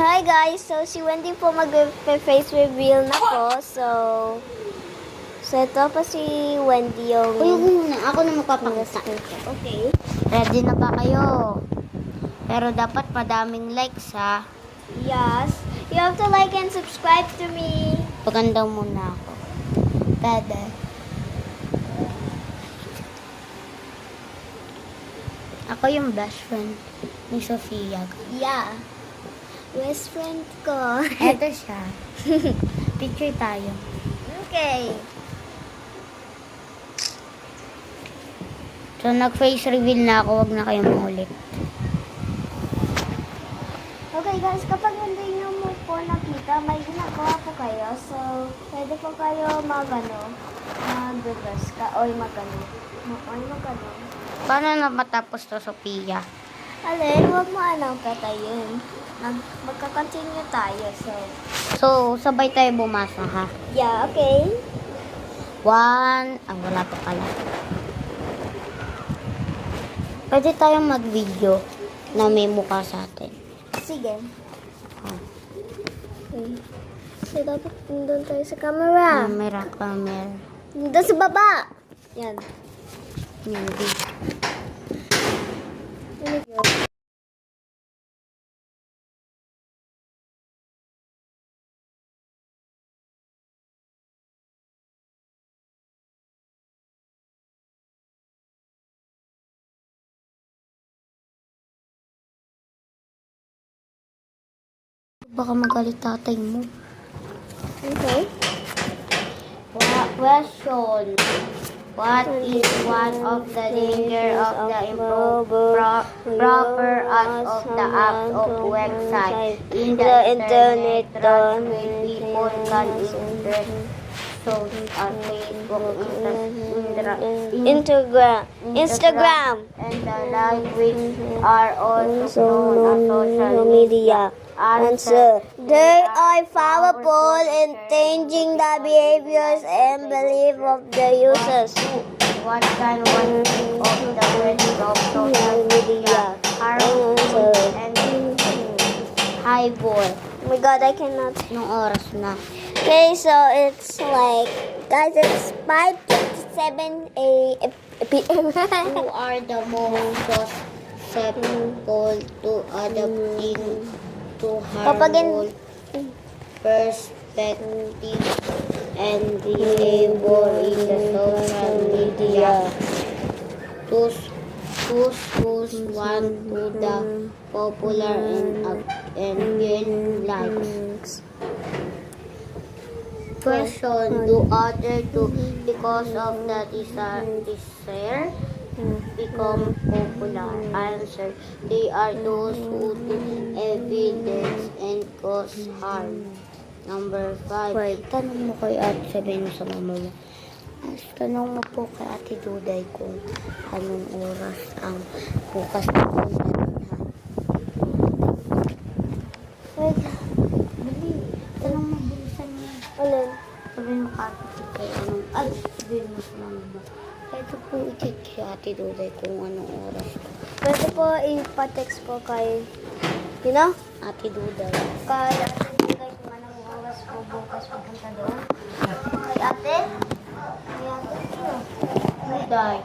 Hi guys! So, si Wendy po mag-face reveal na po. So ito po si Wendy yung... Ako na magpapakita. Okay. Ready na ba kayo? Pero dapat madaming likes ha. Yes. You have to like and subscribe to me. Paganda muna ako. Pwede. Ako yung best friend ni Sofia. Yeah. Best friend ko. Eto siya. Picture tayo. Okay. So, nag-face reveal na ako. Huwag na kayong maulit. Okay guys, kapag hindi nyo mo po nakita, may ginagawa po kayo. So, pwede po kayo mag-reverse ka. Oy, magano. Paano na matapos to, Sofia? Alin, huwag mo anong patayin. Magka-continue tayo. So, sabay tayo bumasa ha. Yeah, okay. Wala pa pala. Pwede tayong mag-video na may mukha sa atin. Sige. Okay. So, dapat nandun tayo sa camera. Camera. Nandun sa baba. Yan. Hindi. Baka magalit tatay mo. Okay. Question. What is one of the danger of the proper use of the apps of website in the internet that when people can interest on Facebook, Instagram. and the like, which are also known as social media. Answer. They are powerful in changing the behaviors and belief of the users. What can one think of the rest of social media? Harmful and highball. Oh my god, I cannot. Nung oras na. Okay, so it's like, guys, it's 5:57 p.m. Who are the most susceptible to adapting to harmful perspective and behavior in the social media? Choose one to the popular and gain likes. Question: do others do because of the desire become popular? Answer: they are those who do evidence and cause harm. Number 5. Tanong mo kay Ate, sabihin mo sa mama mo. Tanong mo po kay Ate Duday kung anong oras ang bukas na punta nun, ha? Wait, Dali, tanong mo, bilisan mo. alin? Sabihin mo kay anong, sabihin mo sa mama mo. Ito po i-check kay Ate Duday kung anong oras. Pwede po ipa-text po kay, Ate Duday. kay Ate Duday kung anong oras po bukas pupunta doon. Kay ate? Kay ate. Duday.